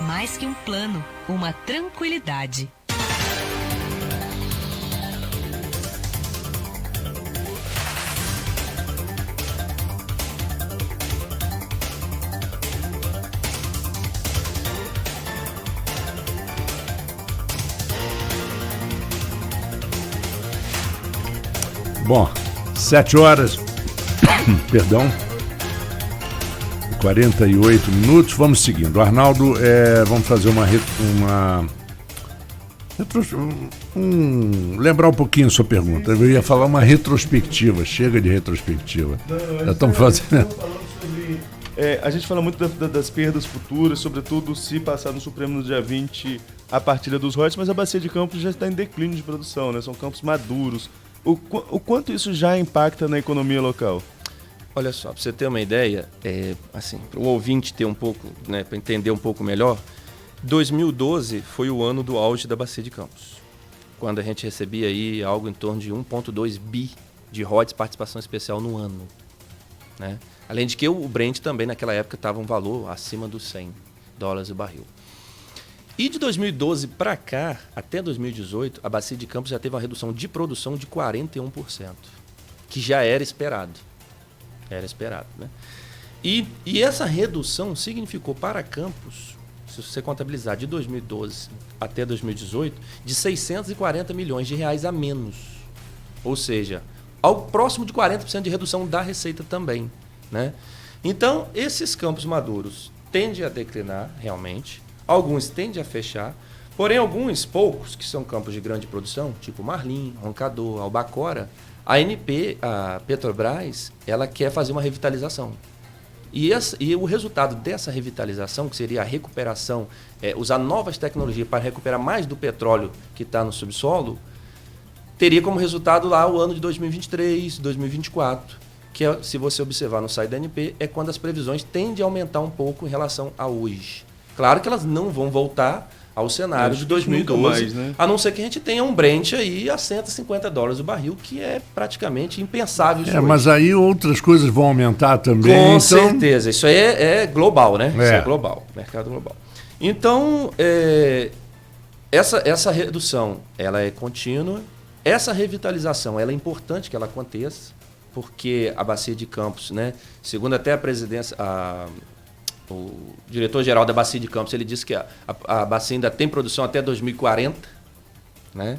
Mais que um plano, uma tranquilidade. Bom, 7 horas, perdão, 48 minutos, vamos seguindo. Arnaldo, vamos fazer lembrar um pouquinho a sua pergunta. Eu ia falar uma retrospectiva, chega de retrospectiva. Já estamos fazendo. A gente fala muito das perdas futuras, sobretudo se passar no Supremo no dia 20 a partilha dos royalties, mas a Bacia de Campos já está em declínio de produção, né? São campos maduros. O quanto isso já impacta na economia local? Olha só, para você ter uma ideia, para o ouvinte ter um pouco, né, para entender um pouco melhor, 2012 foi o ano do auge da Bacia de Campos, quando a gente recebia aí algo em torno de 1,2 bi de royalties participação especial no ano, né? Além de que o Brent também naquela época estava um valor acima dos $100 o barril. E de 2012 para cá, até 2018, a Bacia de Campos já teve uma redução de produção de 41%, que já era esperado. Era esperado, né? E essa redução significou para Campos, se você contabilizar de 2012 até 2018, de 640 milhões de reais a menos. Ou seja, algo próximo de 40% de redução da receita também, né? Então, esses campos maduros tendem a declinar realmente. Alguns tendem a fechar, porém alguns, poucos, que são campos de grande produção, tipo Marlim, Roncador, Albacora, a Petrobras, ela quer fazer uma revitalização. E o resultado dessa revitalização, que seria a recuperação, usar novas tecnologias para recuperar mais do petróleo que está no subsolo, teria como resultado lá o ano de 2023, 2024, que se você observar no site da ANP, é quando as previsões tendem a aumentar um pouco em relação a hoje. Claro que elas não vão voltar ao cenário de 2012, mais, né? A não ser que a gente tenha um Brent aí a $150 o barril, que é praticamente impensável isso hoje. Mas aí outras coisas vão aumentar também. Com certeza, isso aí é global, né? Isso é global, mercado global. Então, essa redução, ela é contínua. Essa revitalização, ela é importante que ela aconteça, porque a Bacia de Campos, né, segundo até a presidência, o diretor-geral da Bacia de Campos, ele disse que a bacia ainda tem produção até 2040, né?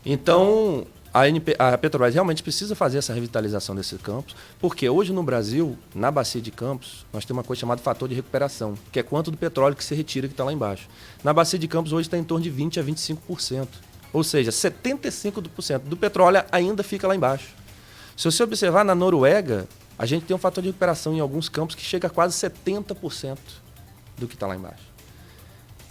Então, a Petrobras realmente precisa fazer essa revitalização desses campos, porque hoje no Brasil, na Bacia de Campos, nós temos uma coisa chamada fator de recuperação, que é quanto do petróleo que se retira que está lá embaixo. Na Bacia de Campos hoje está em torno de 20% a 25%, ou seja, 75% do petróleo ainda fica lá embaixo. Se você observar na Noruega, a gente tem um fator de recuperação em alguns campos que chega a quase 70% do que está lá embaixo.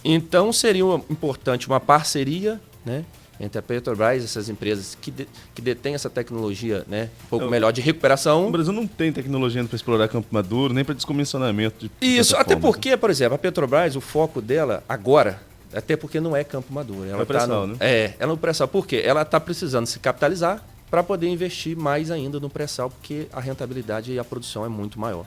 Então, seria importante uma parceria, né, entre a Petrobras e essas empresas que detêm essa tecnologia, né, um pouco melhor de recuperação. O Brasil não tem tecnologia para explorar campo maduro, nem para descomissionamento. Isso, até porque, por exemplo, a Petrobras, o foco dela agora, até porque não é campo maduro. Ela está no, né? Ela no pré-sal. Por quê? Ela está precisando se capitalizar para poder investir mais ainda no pré-sal, porque a rentabilidade e a produção é muito maior.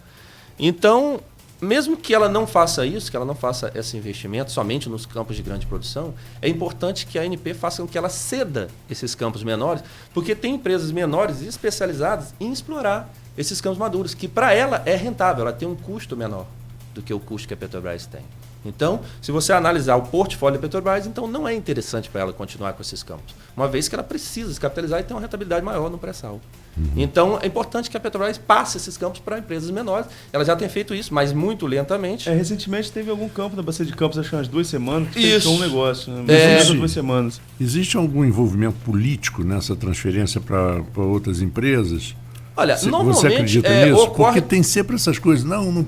Então, mesmo que ela não faça isso, que ela não faça esse investimento somente nos campos de grande produção, é importante que a ANP faça com que ela ceda esses campos menores, porque tem empresas menores especializadas em explorar esses campos maduros, que para ela é rentável, ela tem um custo menor do que o custo que a Petrobras tem. Então, se você analisar o portfólio da Petrobras, então não é interessante para ela continuar com esses campos, uma vez que ela precisa se capitalizar e ter uma rentabilidade maior no pré-sal. Então, é importante que a Petrobras passe esses campos para empresas menores. Ela já tem feito isso, mas muito lentamente. Recentemente teve algum campo na Bacia de Campos, acho que umas 2 semanas, que fechou um negócio. Né? Mais 2 semanas. Existe algum envolvimento político nessa transferência para outras empresas? Olha, normalmente você acredita nisso? ocorre... Porque tem sempre essas coisas. Não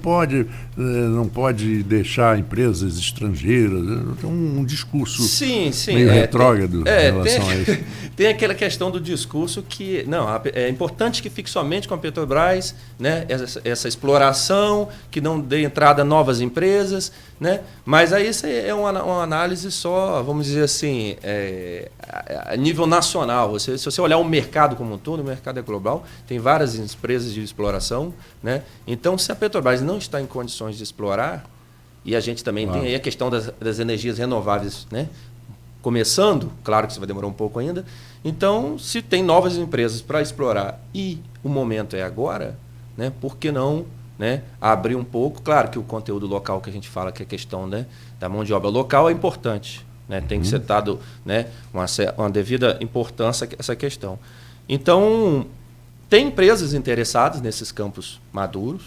pode deixar empresas estrangeiras. Tem um discurso meio retrógrado em relação a isso. Tem aquela questão do discurso que é importante que fique somente com a Petrobras, né, essa exploração, que não dê entrada a novas empresas, né? Mas aí isso é uma análise só, vamos dizer assim, a nível nacional. Se você olhar o mercado como um todo, o mercado é global, tem várias empresas de exploração, né? Então, se a Petrobras não está em condições de explorar, E a gente também tem aí a questão das energias renováveis, né? Começando, claro que isso vai demorar um pouco ainda. Então, se tem novas empresas para explorar e o momento é agora, né? Por que não, né, abrir um pouco? Claro que o conteúdo local que a gente fala, que é a questão, né, da mão de obra local, é importante. Né? Tem que ser dado, né, uma devida importância a essa questão. Então, tem empresas interessadas nesses campos maduros,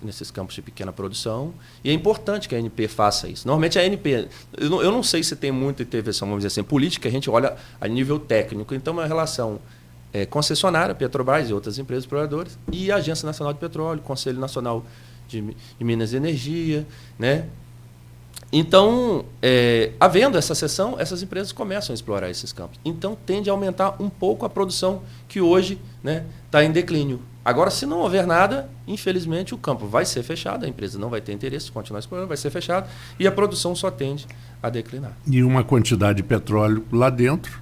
nesses campos de pequena produção, e é importante que a ANP faça isso. Normalmente a ANP, eu não sei se tem muita intervenção, vamos dizer assim, política, a gente olha a nível técnico. Então, é uma relação concessionária, Petrobras e outras empresas exploradoras, e a Agência Nacional de Petróleo, Conselho Nacional de Minas e Energia, né? Então, havendo essa seção, essas empresas começam a explorar esses campos. Então, tende a aumentar um pouco a produção que hoje está em declínio. Agora, se não houver nada, infelizmente, o campo vai ser fechado, a empresa não vai ter interesse em continuar explorando, vai ser fechado, e a produção só tende a declinar. E uma quantidade de petróleo lá dentro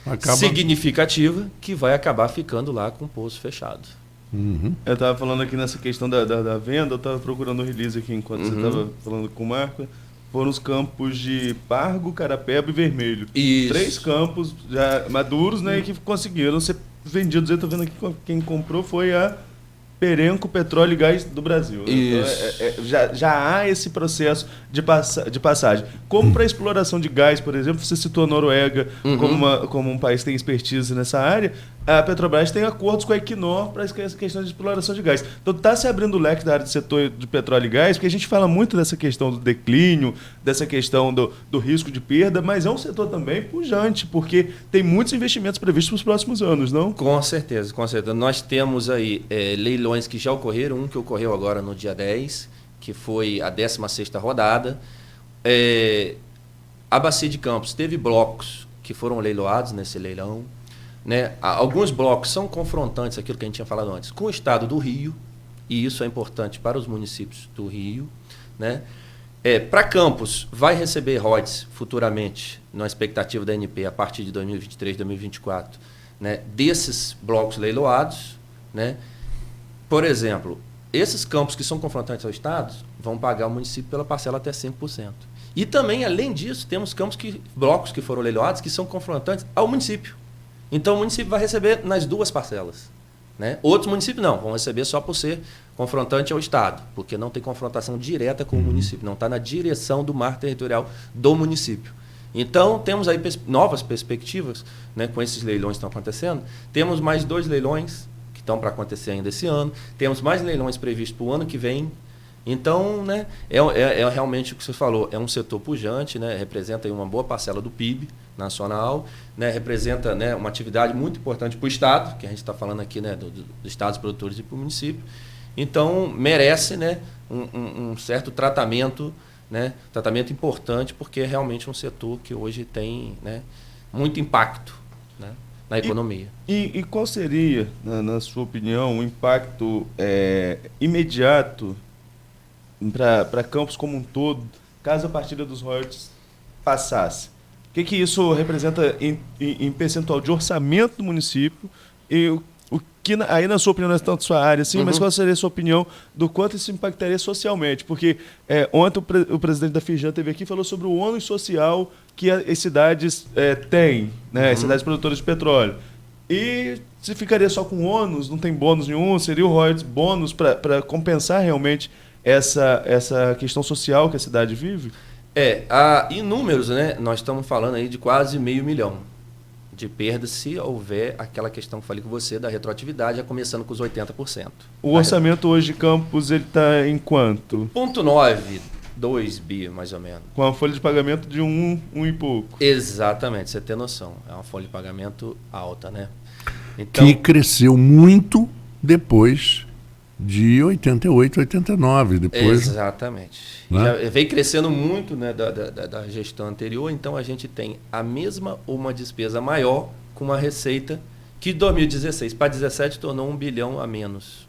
acaba... significativa, que vai acabar ficando lá com o poço fechado. Uhum. Eu estava falando aqui nessa questão da venda, eu estava procurando o release aqui enquanto você estava falando com o Marco. Foram os campos de Pargo, Carapeba e Vermelho. Isso. 3 campos já maduros, né, e que conseguiram ser vendidos. Eu estou vendo aqui quem comprou foi a Perenco Petróleo e Gás do Brasil. Isso. Então, já há esse processo de passagem. Como para a exploração de gás, por exemplo, você citou a Noruega como um país que tem expertise nessa área, a Petrobras tem acordos com a Equinor para essa questão de exploração de gás. Então está se abrindo o leque da área de setor de petróleo e gás, porque a gente fala muito dessa questão do declínio, dessa questão do risco de perda, mas é um setor também pujante, porque tem muitos investimentos previstos para os próximos anos, não? Com certeza, com certeza. Nós temos aí leilões que já ocorreram, um que ocorreu agora no dia 10, que foi a 16ª rodada. A Bacia de Campos teve blocos que foram leiloados nesse leilão. Né? Alguns blocos são confrontantes, aquilo que a gente tinha falado antes, com o estado do Rio, e isso é importante para os municípios do Rio. Né? Para Campos, vai receber royalties futuramente, na expectativa da ANP, a partir de 2023, 2024, né? Desses blocos leiloados. Né? Por exemplo, esses campos que são confrontantes ao Estado vão pagar ao município pela parcela até 5%. E também, além disso, temos blocos que foram leiloados que são confrontantes ao município. Então, o município vai receber nas 2 parcelas. Né? Outros municípios não, vão receber só por ser confrontante ao Estado, porque não tem confrontação direta com o município, não está na direção do mar territorial do município. Então, temos aí novas perspectivas, né, com esses leilões que estão acontecendo. Temos mais 2 leilões que estão para acontecer ainda esse ano. Temos mais leilões previstos para o ano que vem. Então, né, é realmente o que você falou, é um setor pujante, né, representa aí uma boa parcela do PIB nacional, né, representa, né, uma atividade muito importante para o Estado, que a gente está falando aqui, né, dos estados produtores e para o município. Então, merece, né, um certo tratamento, né, tratamento importante, porque é realmente um setor que hoje tem, né, muito impacto, né, na economia. E qual seria, na sua opinião, o impacto imediato para Campos como um todo, caso a partilha dos royalties passasse? O que isso representa em percentual de orçamento do município? E o que, aí, na sua opinião, não é tanto sua área, sim, mas qual seria a sua opinião do quanto isso impactaria socialmente? Porque ontem o presidente da Firjan esteve aqui e falou sobre o ônus social que as cidades têm, né? As cidades produtoras de petróleo. E se ficaria só com ônus, não tem bônus nenhum, seria o royalties bônus para compensar realmente essa questão social que a cidade vive? Em números, né, nós estamos falando aí de quase 500 milhões de perdas se houver aquela questão que eu falei com você da retroatividade, já começando com os 80%. O orçamento hoje de Campos está em quanto? 1,9, 2 bi, mais ou menos. Com a folha de pagamento de um e pouco. Exatamente, você tem noção. É uma folha de pagamento alta, né? Então, que cresceu muito depois de 88, 89. Depois, exatamente. Né? Já veio crescendo muito, né, da gestão anterior, então a gente tem a mesma ou uma despesa maior com uma receita que de 2016 para 2017 tornou 1 bilhão a menos.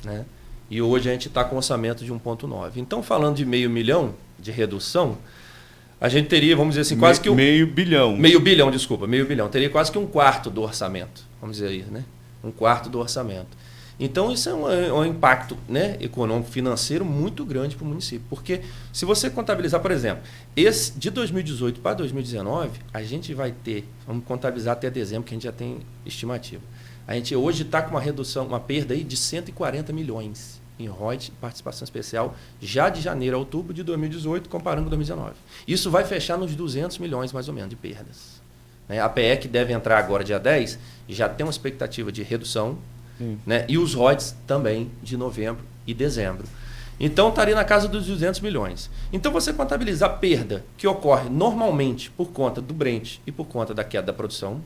Né? E hoje a gente está com um orçamento de 1,9. Então, falando de 500 milhões de redução, a gente teria, vamos dizer assim, quase que... Meio bilhão. 500 milhões, desculpa, 500 milhões. Teria quase que 1/4 do orçamento, vamos dizer isso, né? 1/4 do orçamento. Então, isso é um impacto, né, econômico, financeiro muito grande para o município. Porque se você contabilizar, por exemplo, de 2018 para 2019, a gente vai ter, vamos contabilizar até dezembro, que a gente já tem estimativa. A gente hoje está com uma perda aí de 140 milhões em royalties, participação especial, já de janeiro a outubro de 2018, comparando com 2019. Isso vai fechar nos 200 milhões, mais ou menos, de perdas. A PE, que deve entrar agora dia 10, já tem uma expectativa de redução, né? E os royalties também de novembro e dezembro. Então, estaria na casa dos 200 milhões. Então, você contabilizar a perda que ocorre normalmente por conta do Brent e por conta da queda da produção,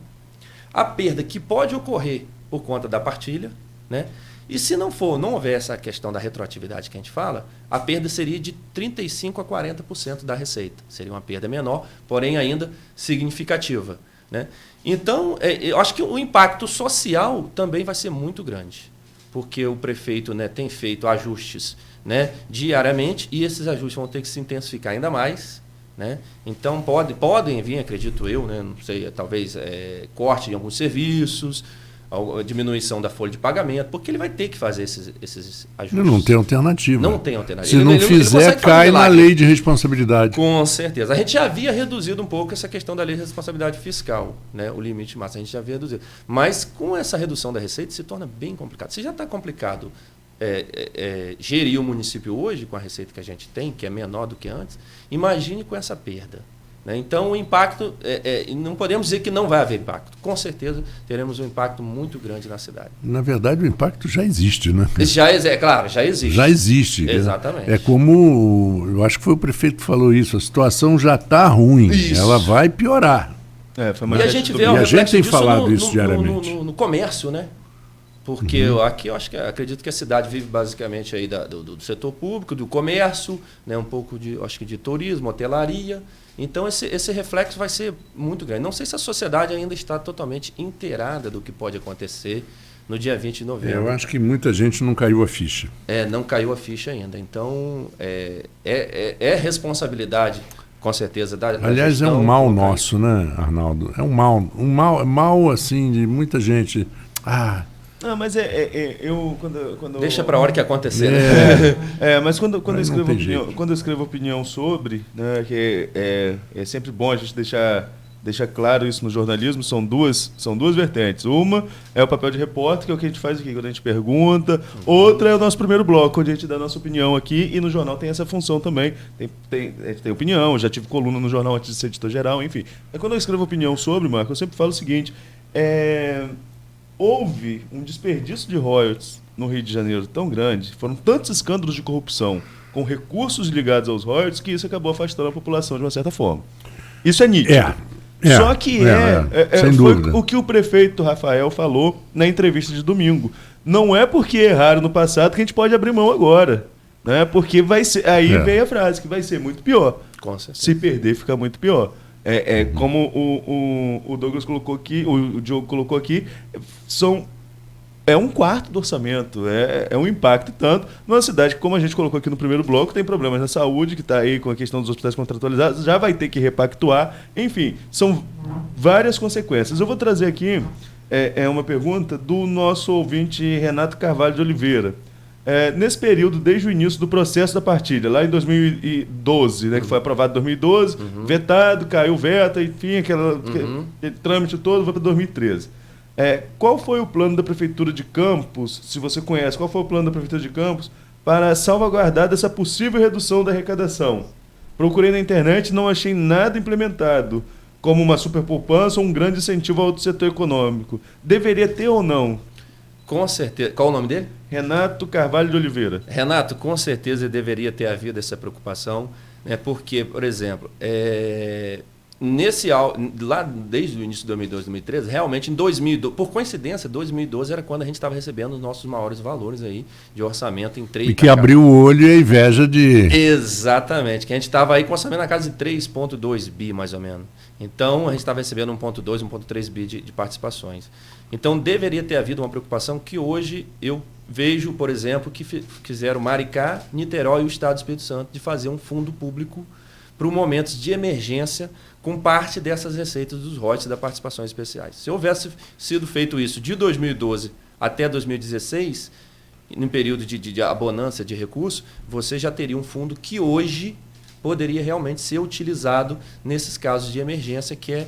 a perda que pode ocorrer por conta da partilha, né? E se não houver essa questão da retroatividade que a gente fala, a perda seria de 35% a 40% da receita. Seria uma perda menor, porém ainda significativa, né? Então, eu acho que o impacto social também vai ser muito grande, porque o prefeito, né, tem feito ajustes, né, diariamente, e esses ajustes vão ter que se intensificar ainda mais, né? Então, podem vir, acredito eu, né, não sei, talvez corte em alguns serviços, a diminuição da folha de pagamento, porque ele vai ter que fazer esses ajustes. Não tem alternativa. Não tem alternativa. Se não fizer, cai na lei de responsabilidade. Com certeza. A gente já havia reduzido um pouco essa questão da lei de responsabilidade fiscal, né? O limite máximo, a gente já havia reduzido. Mas com essa redução da receita se torna bem complicado. Se já está complicado gerir o município hoje com a receita que a gente tem, que é menor do que antes, imagine com essa perda. Então, o impacto, não podemos dizer que não vai haver impacto. Com certeza, teremos um impacto muito grande na cidade. Na verdade, o impacto já existe, né? Claro, já existe. Já existe. Exatamente. É como, eu acho que foi o prefeito que falou isso, a situação já está ruim, ela vai piorar. E a gente vê e a gente tem falado isso diariamente. No comércio, né? Porque aqui eu acredito que a cidade vive basicamente aí do setor público, do comércio, né? Um pouco de turismo, hotelaria. Então, esse reflexo vai ser muito grande. Não sei se a sociedade ainda está totalmente inteirada do que pode acontecer no dia 20 de novembro. Eu acho que muita gente não caiu a ficha. Não caiu a ficha ainda. Então, responsabilidade, com certeza, da Aliás, gestão, é um mal nosso, né, Arnaldo? É um mal assim, de muita gente. Não, mas quando deixa para a hora que acontecer. Né? Mas quando eu escrevo opinião sobre, né, que é sempre bom a gente deixar claro isso no jornalismo, são duas vertentes. Uma é o papel de repórter, que é o que a gente faz aqui, quando a gente pergunta. Outra é o nosso primeiro bloco, onde a gente dá a nossa opinião aqui, e no jornal tem essa função também. Tem opinião, eu já tive coluna no jornal antes de ser editor-geral, enfim. Mas quando eu escrevo opinião sobre, Marco, eu sempre falo o seguinte, houve um desperdício de royalties no Rio de Janeiro tão grande, foram tantos escândalos de corrupção com recursos ligados aos royalties, que isso acabou afastando a população de uma certa forma. Isso é nítido. Só que foi o que o prefeito Rafael falou na entrevista de domingo. Não é porque erraram no passado que a gente pode abrir mão agora. Né? Porque vai ser. Aí vem a frase, que vai ser muito pior. Com certeza. Se perder, fica muito pior. Como o Douglas colocou aqui, o Diogo colocou aqui, é um quarto do orçamento, é um impacto tanto numa cidade que, como a gente colocou aqui no primeiro bloco, tem problemas na saúde, que está aí com a questão dos hospitais contratualizados, já vai ter que repactuar, enfim, são várias consequências. Eu vou trazer aqui uma pergunta do nosso ouvinte Renato Carvalho de Oliveira. Nesse período, desde o início do processo da partilha, lá em 2012, né, que foi aprovado em 2012, vetado, caiu o veto, enfim, aquele trâmite todo, foi para 2013. Qual foi o plano da Prefeitura de Campos, se você conhece, qual foi o plano da Prefeitura de Campos para salvaguardar dessa possível redução da arrecadação? Procurei na internet e não achei nada implementado, como uma superpoupança ou um grande incentivo ao setor econômico. Deveria ter ou não? Com certeza. Qual o nome dele? Renato Carvalho de Oliveira. Renato, com certeza deveria ter havido essa preocupação, né? Porque, por exemplo, lá desde o início de 2012, 2013, realmente em 2012, por coincidência, 2012 era quando a gente estava recebendo os nossos maiores valores aí de orçamento em 3. E que abriu o olho e a inveja de... Exatamente, que a gente estava aí com orçamento na casa de 3,2 bi, mais ou menos. Então, a gente estava recebendo 1,2, 1,3 bi de participações. Então, deveria ter havido uma preocupação que hoje eu vejo, por exemplo, que fizeram Maricá, Niterói e o Estado do Espírito Santo de fazer um fundo público para momentos de emergência com parte dessas receitas dos royalties das participações especiais. Se houvesse sido feito isso de 2012 até 2016, no período de abonância de recursos, você já teria um fundo que hoje poderia realmente ser utilizado nesses casos de emergência, que é,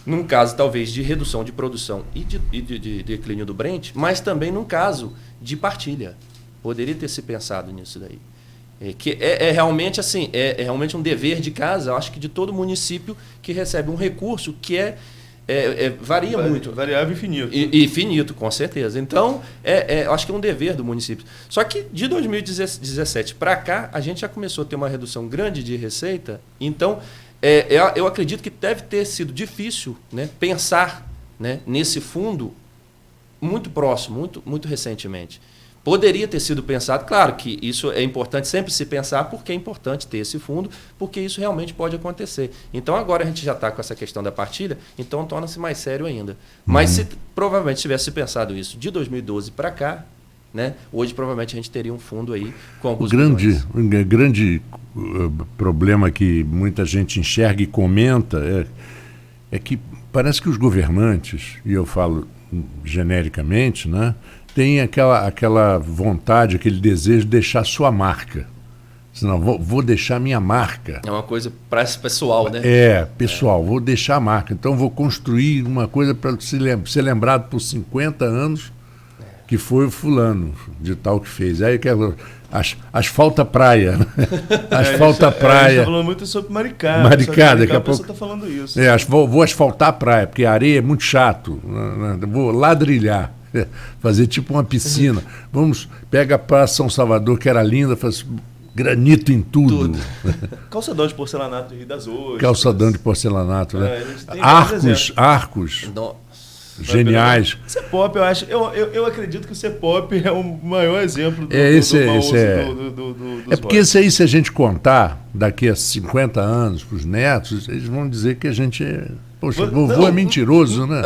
num caso talvez de redução de produção e de declínio do Brent, mas também num caso de partilha. Poderia ter se pensado nisso daí. Que realmente assim, é realmente um dever de casa, eu acho que de todo município que recebe um recurso que varia muito. Variável e finito. E finito, com certeza. Então, eu acho que é um dever do município. Só que de 2017 para cá, a gente já começou a ter uma redução grande de receita. Então, eu acredito que deve ter sido difícil, né, pensar, né, nesse fundo muito próximo, muito recentemente. Poderia ter sido pensado, claro que isso é importante sempre se pensar, porque é importante ter esse fundo, porque isso realmente pode acontecer. Então agora a gente já está com essa questão da partilha, então torna-se mais sério ainda. Mas se provavelmente tivesse pensado isso de 2012 para cá, né, hoje provavelmente a gente teria um fundo aí com alguns bilhões. O grande problema que muita gente enxerga e comenta é que parece que os governantes, e eu falo genericamente, né, tem aquela vontade, aquele desejo de deixar sua marca. Senão, vou deixar minha marca. É uma coisa para pessoal, né? Pessoal, vou deixar a marca. Então, vou construir uma coisa para ser lembrado por 50 anos que foi o fulano de tal que fez. Aí, asfalta praia. Asfalta praia. A gente está falando muito sobre Maricá. Maricá, daqui a pouco. Está falando isso. Vou asfaltar a praia, porque a areia é muito chato. Vou ladrilhar. Fazer tipo uma piscina. Pega a Praça São Salvador, que era linda, faz granito em tudo. Calçadão de porcelanato do Rio das Ostras. Calçadão de porcelanato, né? Arcos. Geniais. CEPOP, eu acredito que o CEPOP é o maior exemplo do porque esse aí, se a gente contar daqui a 50 anos para os netos, eles vão dizer que a gente poxa, vovô é mentiroso, né?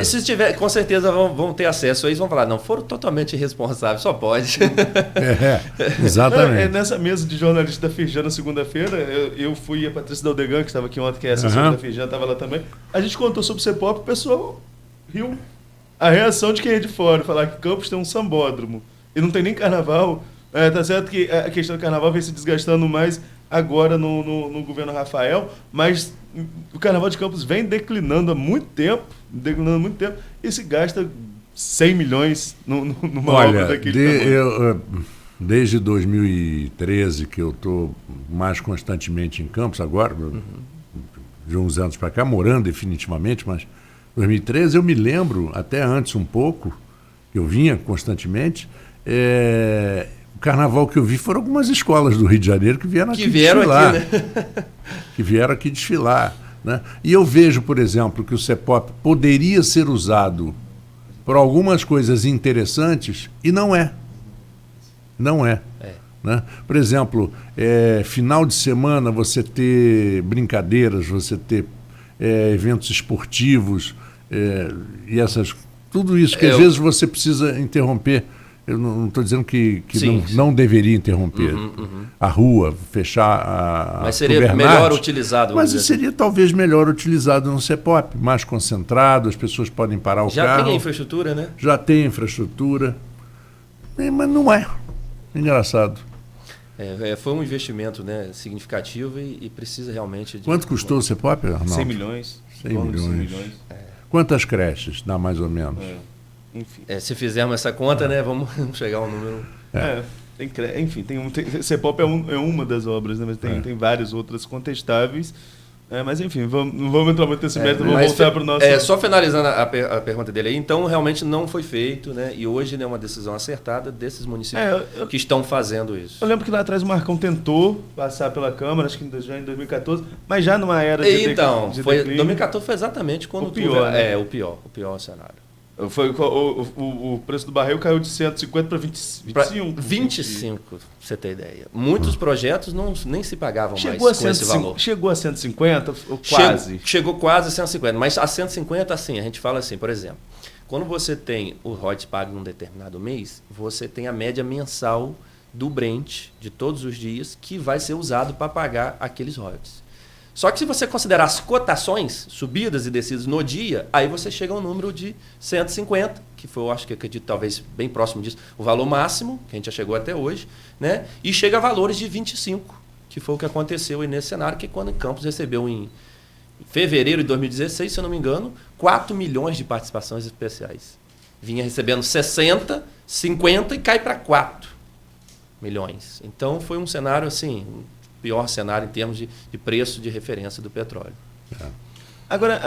Se tiver, com certeza vão ter acesso a isso, vão falar, não, foram totalmente irresponsáveis, só pode. Exatamente. Nessa mesa de jornalista da Firjan na segunda-feira, eu fui a Patrícia Daldegan, que estava aqui ontem, que é assessora da Firjan, estava lá também. A gente contou sobre o CEPOP, o pessoal riu. A reação de quem é de fora, falar que Campos tem um sambódromo e não tem nem carnaval. Tá certo que a questão do carnaval vem se desgastando mais agora no governo Rafael, mas o Carnaval de Campos vem declinando há muito tempo, e se gasta 100 milhões numa obra daquele tamanho. Desde 2013, que eu estou mais constantemente em Campos, agora, de uns anos para cá, morando definitivamente, mas 2013 eu me lembro, até antes um pouco, que eu vinha constantemente, o carnaval que eu vi foram algumas escolas do Rio de Janeiro que vieram aqui desfilar. Que vieram aqui desfilar. Né? E eu vejo, por exemplo, que o CEPOP poderia ser usado por algumas coisas interessantes e não é. Não é. Né? Por exemplo, final de semana você ter brincadeiras, você ter eventos esportivos e tudo isso que às vezes você precisa interromper. Eu não estou dizendo que não deveria interromper a rua, fechar a mas seria melhor utilizado. Mas seria talvez melhor utilizado no CEPOP, mais concentrado, as pessoas podem parar o carro. Já tem a infraestrutura, né? Já tem infraestrutura, mas não é. Engraçado. Foi um investimento, né, significativo e precisa realmente... Quanto custou o CEPOP, Arnaldo? 100 milhões. 100 milhões. Quantas creches dá mais ou menos? Enfim. Se fizermos essa conta, né, vamos chegar a um número... Enfim, CEPOP é uma das obras, né, mas tem várias outras contestáveis. Mas enfim, não vamos entrar muito nesse mérito, vamos voltar para o nosso... Só finalizando a pergunta dele aí, então realmente não foi feito, né, e hoje é uma decisão acertada desses municípios que estão fazendo isso. Eu lembro que lá atrás o Marcão tentou passar pela Câmara, acho que já em 2014, mas já numa era de declínio. 2014 foi exatamente quando o pior, né? o pior cenário. O preço do barril caiu de 150 para 25. 25, pra você ter ideia. Muitos projetos nem se pagavam mais com esse valor. Chegou a 150 ou quase? Chegou quase a 150, mas a 150, assim, a gente fala assim, por exemplo, quando você tem o royalties pago num determinado mês, você tem a média mensal do Brent de todos os dias que vai ser usado para pagar aqueles royalties. Só que se você considerar as cotações, subidas e descidas no dia, aí você chega a um número de 150 que foi, eu acho que acredito, talvez bem próximo disso, o valor máximo, que a gente já chegou até hoje, né? E chega a valores de 25, que foi o que aconteceu aí nesse cenário, que quando o Campos recebeu em fevereiro de 2016, se eu não me engano, 4 milhões de participações especiais. Vinha recebendo 60, 50 e cai para 4 milhões. Então foi um cenário assim, o pior cenário em termos de preço de referência do petróleo. Agora,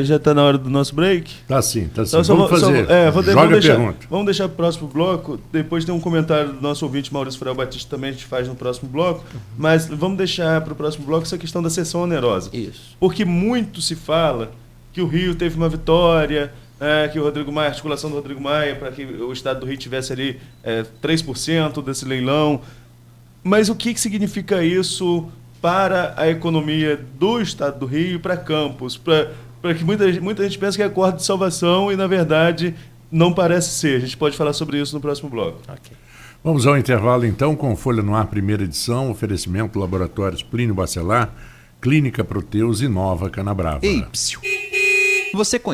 já está na hora do nosso break? Tá sim, tá sim. Então, Vamos fazer. Joga a pergunta. Vamos deixar para o próximo bloco. Depois tem um comentário do nosso ouvinte Maurício Freire Batista também, a gente faz no próximo bloco. Mas vamos deixar para o próximo bloco essa questão da cessão onerosa. Isso. Porque muito se fala que o Rio teve uma vitória, que o Rodrigo Maia, a articulação do Rodrigo Maia, para que o Estado do Rio tivesse ali 3% desse leilão. Mas o que significa isso para a economia do Estado do Rio e para Campos? Para que muita gente pensa que é acordo de salvação e, na verdade, não parece ser. A gente pode falar sobre isso no próximo bloco. Okay. Vamos ao intervalo, então, com Folha no Ar, primeira edição, oferecimento Laboratórios Plínio Bacelar, Clínica Proteus e Nova Canabrava. Ei, psiu. Você conhece